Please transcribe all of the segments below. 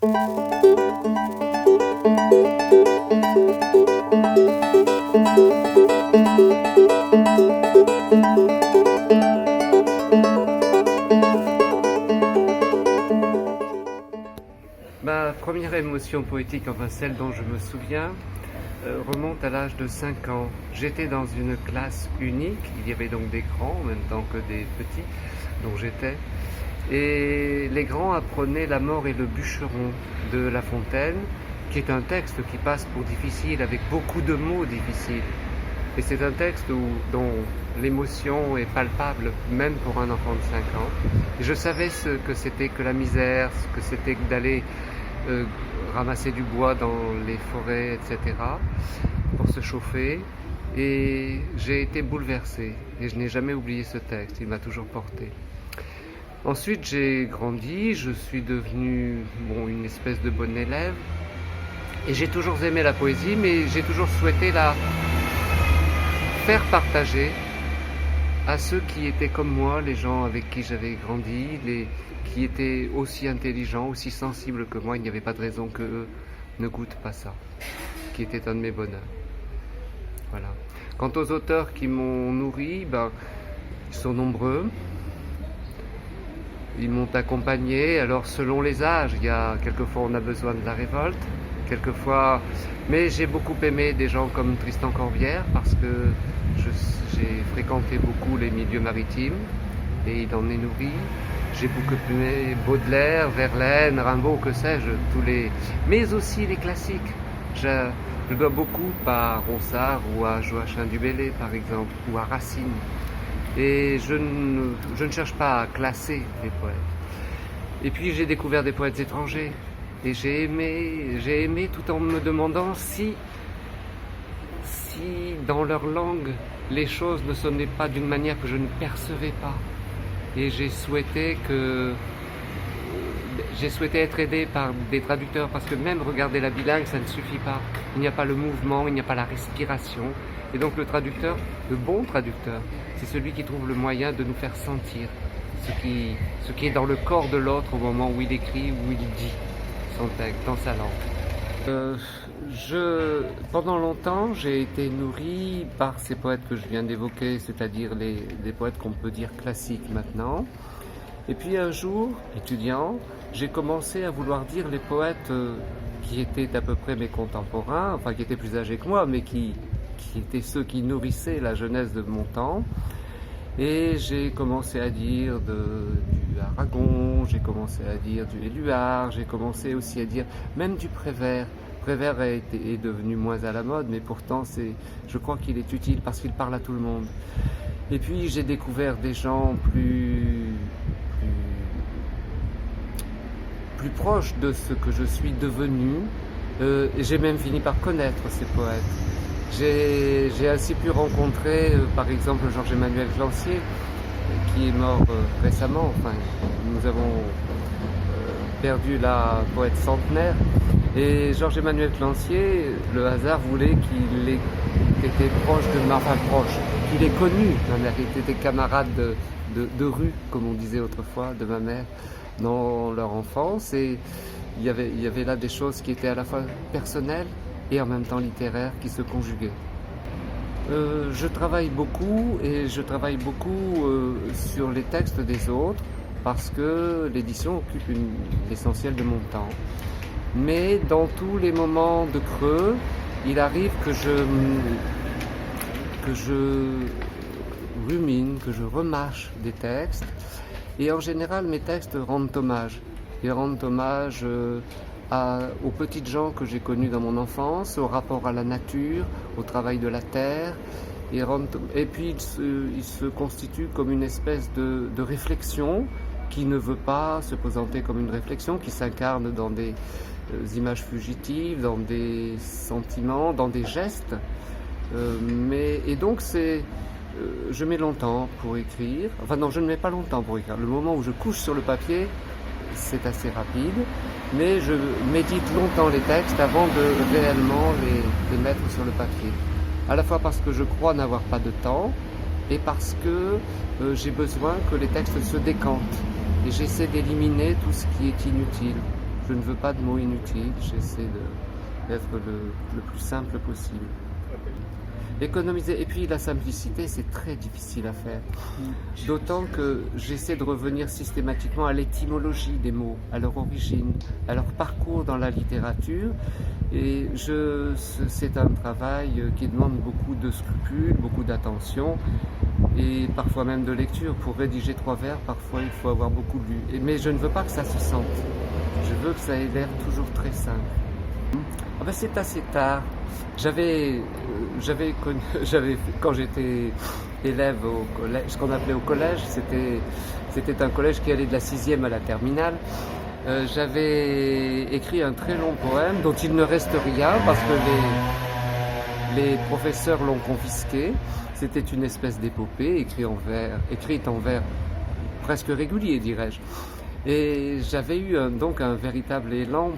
Ma première émotion poétique, enfin celle dont je me souviens, remonte à l'âge de 5 ans. J'étais dans une classe unique, il y avait donc des grands en même temps que des petits, dont j'étais. Et les grands apprenaient La mort et le bûcheron de La Fontaine, qui est un texte qui passe pour difficile, avec beaucoup de mots difficiles. Et c'est un texte dont l'émotion est palpable, même pour un enfant de 5 ans. Et je savais ce que c'était que la misère, ce que c'était que d'aller ramasser du bois dans les forêts, etc., pour se chauffer. Et j'ai été bouleversé. Et je n'ai jamais oublié ce texte, il m'a toujours porté. Ensuite, j'ai grandi, je suis devenu une espèce de bon élève. Et j'ai toujours aimé la poésie, mais j'ai toujours souhaité la faire partager à ceux qui étaient comme moi, les gens avec qui j'avais grandi, qui étaient aussi intelligents, aussi sensibles que moi. Il n'y avait pas de raison qu'eux ne goûtent pas ça, qui était un de mes bonheurs. Voilà. Quant aux auteurs qui m'ont nourri, ils sont nombreux. Ils m'ont accompagné, alors selon les âges, quelquefois on a besoin de la révolte, quelquefois, mais j'ai beaucoup aimé des gens comme Tristan Corbière parce que j'ai fréquenté beaucoup les milieux maritimes et il en est nourri. J'ai beaucoup aimé Baudelaire, Verlaine, Rimbaud, que sais-je, mais aussi les classiques. Je dois beaucoup à Ronsard ou à Joachim du Bellay par exemple, ou à Racine. Et je ne cherche pas à classer les poètes. Et puis j'ai découvert des poètes étrangers. Et j'ai aimé tout en me demandant si dans leur langue les choses ne sonnaient pas d'une manière que je ne percevais pas. Et j'ai souhaité être aidé par des traducteurs, parce que même regarder la bilingue, ça ne suffit pas. Il n'y a pas le mouvement, il n'y a pas la respiration. Et donc le traducteur, le bon traducteur, c'est celui qui trouve le moyen de nous faire sentir ce qui est dans le corps de l'autre au moment où il écrit, où il dit son texte, dans sa langue. Pendant longtemps, j'ai été nourri par ces poètes que je viens d'évoquer, c'est-à-dire des poètes qu'on peut dire classiques maintenant. Et puis un jour, étudiant, j'ai commencé à vouloir dire les poètes qui étaient à peu près mes contemporains, enfin qui étaient plus âgés que moi, mais qui étaient ceux qui nourrissaient la jeunesse de mon temps. Et j'ai commencé à dire du Aragon, j'ai commencé à dire du Éluard, j'ai commencé aussi à dire même du Prévert. Prévert est devenu moins à la mode, mais pourtant je crois qu'il est utile parce qu'il parle à tout le monde. Et puis j'ai découvert des gens plus proches de ce que je suis devenu, et j'ai même fini par connaître ces poètes. J'ai ainsi pu rencontrer par exemple Georges-Emmanuel Clancier, qui est mort récemment. Enfin, nous avons perdu la poète centenaire. Et Georges-Emmanuel Clancier, le hasard voulait qu'il était proche de ma femme proche, qu'il ait connu ma mère, qu'il était camarade de rue, comme on disait autrefois, de ma mère, dans leur enfance. Et il y avait là des choses qui étaient à la fois personnelles et en même temps littéraires qui se conjuguaient. Je travaille beaucoup sur les textes des autres parce que l'édition occupe l'essentiel de mon temps. Mais dans tous les moments de creux, il arrive que je rumine, que je remâche des textes. Et en général, mes textes rendent hommage. Ils rendent hommage aux petites gens que j'ai connus dans mon enfance, au rapport à la nature, au travail de la terre. Et puis il se constitue comme une espèce de réflexion qui ne veut pas se présenter comme une réflexion, qui s'incarne dans des images fugitives, dans des sentiments, dans des gestes. Et donc je mets longtemps pour écrire. Enfin non, je ne mets pas longtemps pour écrire. Le moment où je couche sur le papier, c'est assez rapide, mais je médite longtemps les textes avant de réellement les mettre sur le papier. À la fois parce que je crois n'avoir pas de temps et parce que j'ai besoin que les textes se décantent. Et j'essaie d'éliminer tout ce qui est inutile. Je ne veux pas de mots inutiles, j'essaie d'être le plus simple possible. Économiser, et puis la simplicité, c'est très difficile à faire. D'autant que j'essaie de revenir systématiquement à l'étymologie des mots, à leur origine, à leur parcours dans la littérature. Et c'est un travail qui demande beaucoup de scrupules, beaucoup d'attention et parfois même de lecture. Pour rédiger 3 vers, parfois il faut avoir beaucoup lu. Mais je ne veux pas que ça se sente. Je veux que ça ait l'air toujours très simple. Ah ben c'est assez tard. Quand j'étais élève au collège, ce qu'on appelait au collège, c'était un collège qui allait de la 6e à la terminale. J'avais écrit un très long poème dont il ne reste rien parce que les professeurs l'ont confisqué. C'était une espèce d'épopée écrite en vers presque régulier, dirais-je. Et j'avais eu donc un véritable élan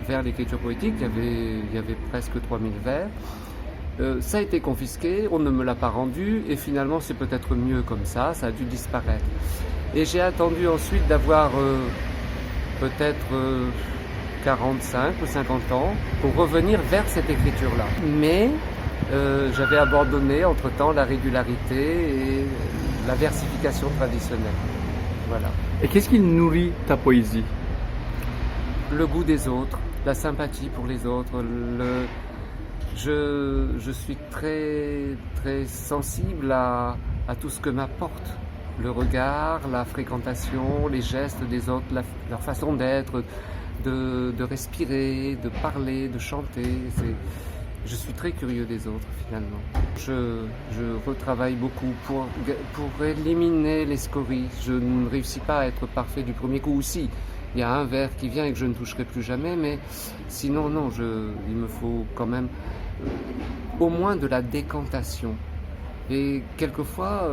vers l'écriture poétique. Il y avait presque 3000 vers. Ça a été confisqué, on ne me l'a pas rendu, et finalement c'est peut-être mieux comme ça a dû disparaître. Et j'ai attendu ensuite d'avoir peut-être 45 ou 50 ans pour revenir vers cette écriture-là. Mais j'avais abandonné entre-temps la régularité et la versification traditionnelle. Voilà. Et qu'est-ce qui nourrit ta poésie? Le goût des autres, la sympathie pour les autres. Je suis très, très sensible à tout ce que m'apporte le regard, la fréquentation, les gestes des autres, leur façon d'être, de respirer, de parler, de chanter. Je suis très curieux des autres finalement. Je retravaille beaucoup pour éliminer les scories. Je ne réussis pas à être parfait du premier coup. Aussi, il y a un vers qui vient et que je ne toucherai plus jamais, mais sinon non, il me faut quand même au moins de la décantation. Et quelquefois,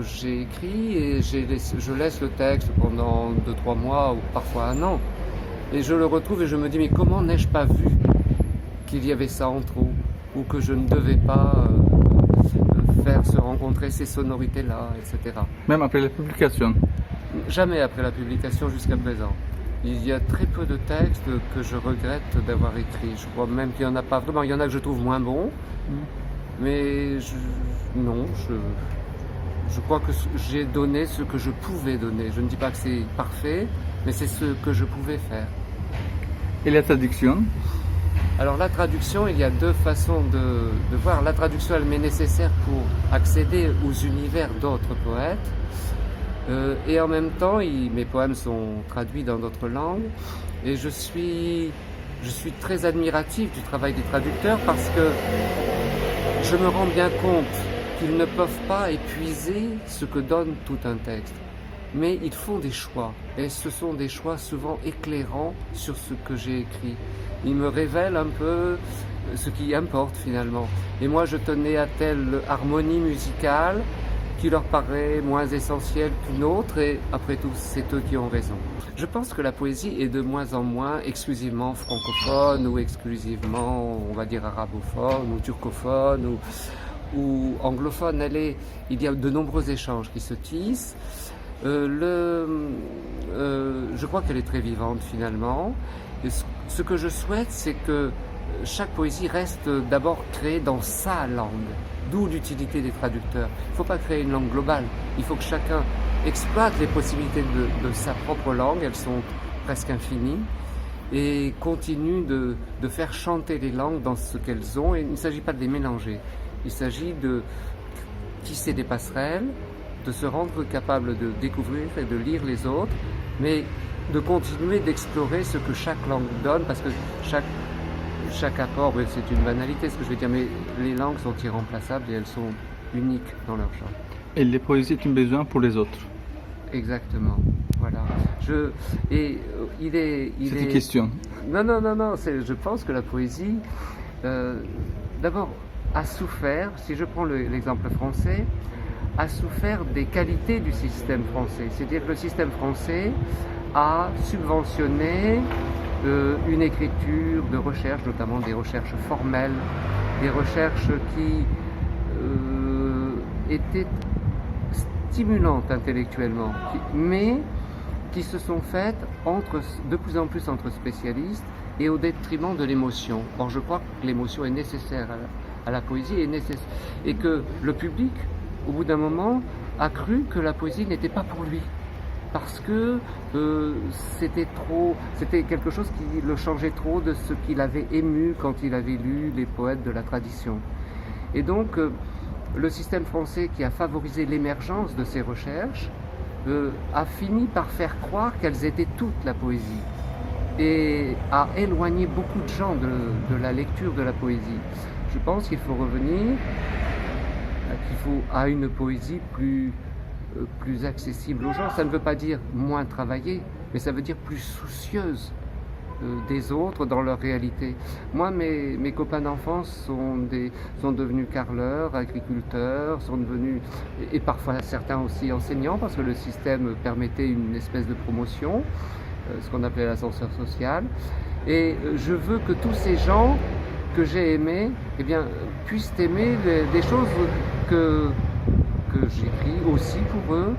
j'ai écrit et je laisse le texte pendant 2-3 mois ou parfois 1 an. Et je le retrouve et je me dis, mais comment n'ai-je pas vu qu'il y avait ça en trop, ou que je ne devais pas faire se rencontrer ces sonorités-là, etc. Même après la publication? Jamais après la publication jusqu'à présent. Il y a très peu de textes que je regrette d'avoir écrits. Je crois même qu'il n'y en a pas vraiment. Il y en a que je trouve moins bons, mais je crois que j'ai donné ce que je pouvais donner. Je ne dis pas que c'est parfait, mais c'est ce que je pouvais faire. Et la traduction? Alors la traduction, il y a 2 façons de voir. La traduction, elle m'est nécessaire pour accéder aux univers d'autres poètes. Et en même temps, mes poèmes sont traduits dans d'autres langues. Et je suis très admiratif du travail des traducteurs parce que je me rends bien compte qu'ils ne peuvent pas épuiser ce que donne tout un texte. Mais ils font des choix. Et ce sont des choix souvent éclairants sur ce que j'ai écrit. Ils me révèlent un peu ce qui importe finalement. Et moi, je tenais à telle harmonie musicale qui leur paraît moins essentielle qu'une autre, et après tout, c'est eux qui ont raison. Je pense que la poésie est de moins en moins exclusivement francophone ou exclusivement, on va dire, arabophone ou turcophone ou anglophone. Il y a de nombreux échanges qui se tissent. Je crois qu'elle est très vivante finalement. Et ce que je souhaite, c'est que chaque poésie reste d'abord créée dans sa langue, d'où l'utilité des traducteurs. Il ne faut pas créer une langue globale, il faut que chacun exploite les possibilités de sa propre langue, elles sont presque infinies, et continue de faire chanter les langues dans ce qu'elles ont. Et il ne s'agit pas de les mélanger, il s'agit de tisser des passerelles, de se rendre capable de découvrir et de lire les autres, mais de continuer d'explorer ce que chaque langue donne, parce que chaque apport, c'est une banalité ce que je vais dire, mais les langues sont irremplaçables et elles sont uniques dans leur genre. Et les poésies est un besoin pour les autres. Exactement, voilà. C'est une question. Non, je pense que la poésie, d'abord, a souffert, si je prends l'exemple français, a souffert des qualités du système français. C'est-à-dire que le système français a subventionné une écriture de recherche, notamment des recherches formelles, des recherches qui étaient stimulantes intellectuellement, mais qui se sont faites de plus en plus entre spécialistes et au détriment de l'émotion. Or, je crois que l'émotion est nécessaire à la poésie et que le public, au bout d'un moment, a cru que la poésie n'était pas pour lui. Parce que c'était quelque chose qui le changeait trop de ce qu'il avait ému quand il avait lu les poètes de la tradition. Et donc, le système français qui a favorisé l'émergence de ces recherches a fini par faire croire qu'elles étaient toutes la poésie et a éloigné beaucoup de gens de la lecture de la poésie. Je pense qu'il faut revenir à une poésie plus accessible aux gens. Ça ne veut pas dire moins travaillée, mais ça veut dire plus soucieuse des autres dans leur réalité. Moi, mes copains d'enfance sont devenus carreleurs, agriculteurs, sont devenus, et parfois certains aussi enseignants, parce que le système permettait une espèce de promotion, ce qu'on appelait l'ascenseur social. Et je veux que tous ces gens que j'ai aimés, eh bien, puissent aimer des choses que j'écris aussi pour eux.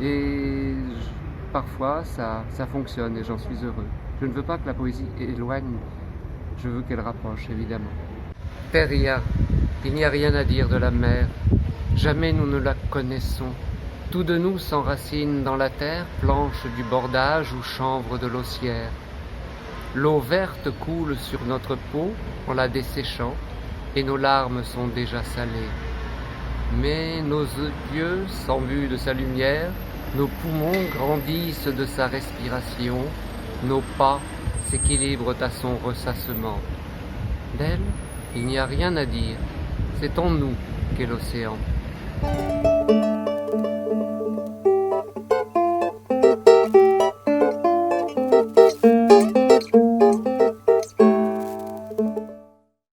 Et parfois, ça fonctionne et j'en suis heureux. Je ne veux pas que la poésie éloigne, je veux qu'elle rapproche, évidemment. Feria, il n'y a rien à dire de la mer. Jamais nous ne la connaissons. Tout de nous s'enracine dans la terre, planche du bordage ou chanvre de l'ossière. L'eau verte coule sur notre peau en la desséchant, et nos larmes sont déjà salées. Mais nos yeux s'embuent de sa lumière, nos poumons grandissent de sa respiration, nos pas s'équilibrent à son ressassement. D'elle, il n'y a rien à dire, c'est en nous qu'est l'océan.